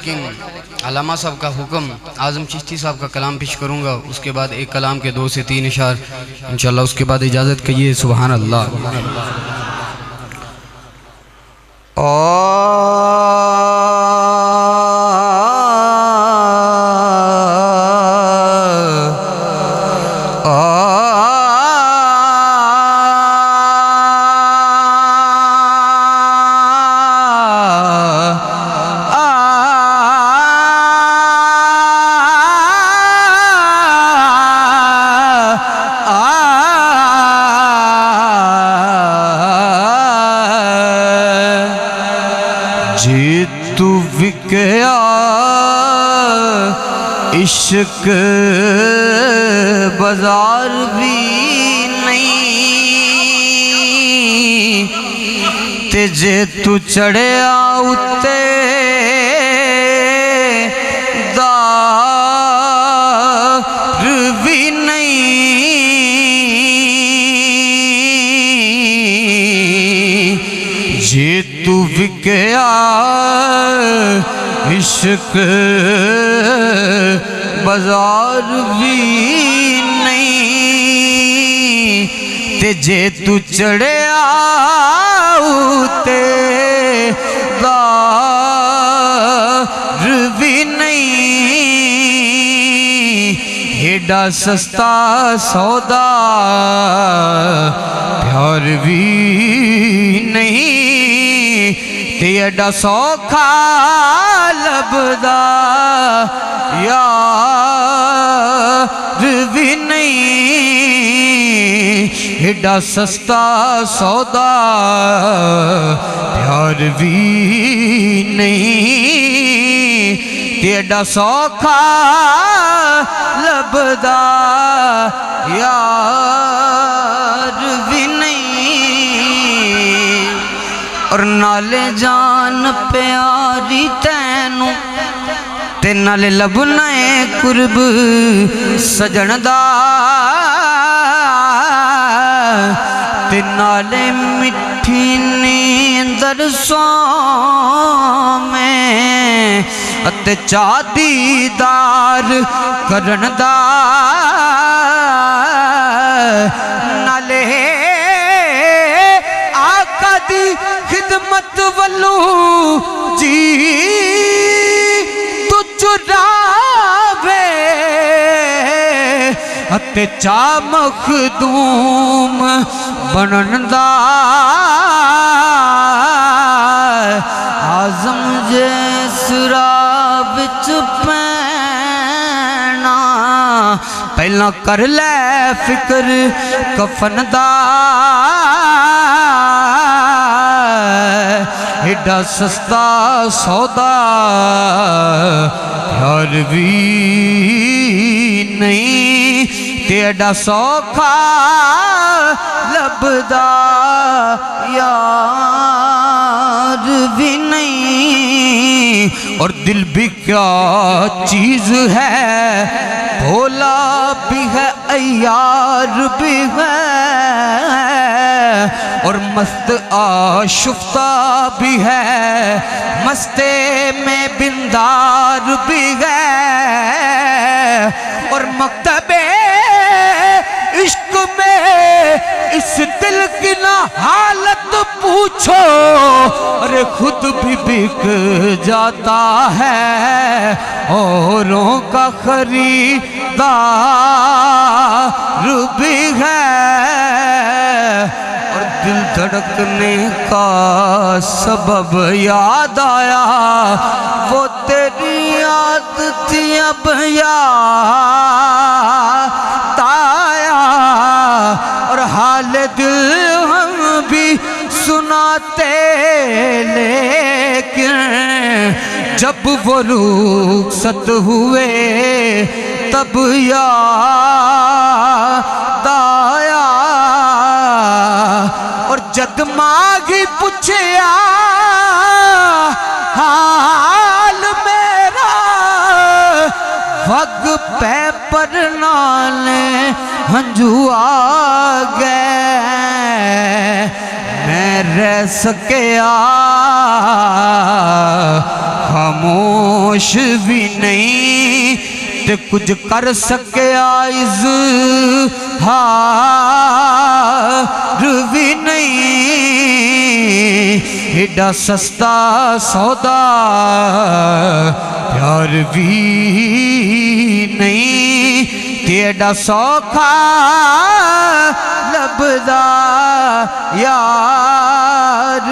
लेकिन अल्लामा साहब का हुक्म, आज़म चिश्ती साहब का कलाम पेश करूँगा, उसके बाद एक कलाम के 2 से 3 इशार इंशाअल्लाह, उसके बाद इजाज़त कहिए। सुभान अल्लाह। जी तू विकया इश्क बाजार भी नहीं, ते जे तू चढ़िया उत्ते दार भी नहीं। जे तू विकया इश्क बाजार भी नहीं, ते जे तू चढ़िया उते दार भी नहीं। एडा सस्ता सौदा प्यार भी नहीं, ते एडा सौखा लभदा यार भी नहीं। एडा सस्ता सौदा प्यार भी नहीं, ते एडा सौखा लभदा यार भी नहीं। और नाले जान प्यारी तैनू, ते नाले लभना है कुर्ब सजन दा, ते नाले मिठी नींदर सोवें, अते चा दीदार करन दा। नाले आका दी खिदमत वल्लू जी तू चुरावे, अते चा मखदूम बनन दा। आज़म जैसरा बिच पैना, पहला कर ले फिक्र कफन दा। एडा सस्ता सौदा प्यार भी नहीं, ते एडा सौखा लभदा यार भी नहीं। और दिल भी क्या चीज़ है, भोला भी है अय्यार भी है, और मस्त आशुफ्ता भी है, मस्ते में बिंदार भी है। और मकतबे इश्क में इस दिल की ना हालत पूछो, अरे खुद भी बिक जाता है, औरों का खरीदार भी है। और दिल धड़कने का सबब याद आया, वो तेरी याद थी अब याद आया। और हाल दिल हम भी सुनाते, लेकिन जब वो रुखसत हुए तब याद आया। और जद मांगी पूछया हाल मेरा, वग पे पर नाले हंजू आ गए। मैं रह सकिया खामोश भी नहीं ते कुछ कर सकिया इज़हार भी नहीं। एडा सस्ता सौदा प्यार भी नहीं ते एडा सौखा लभदा यार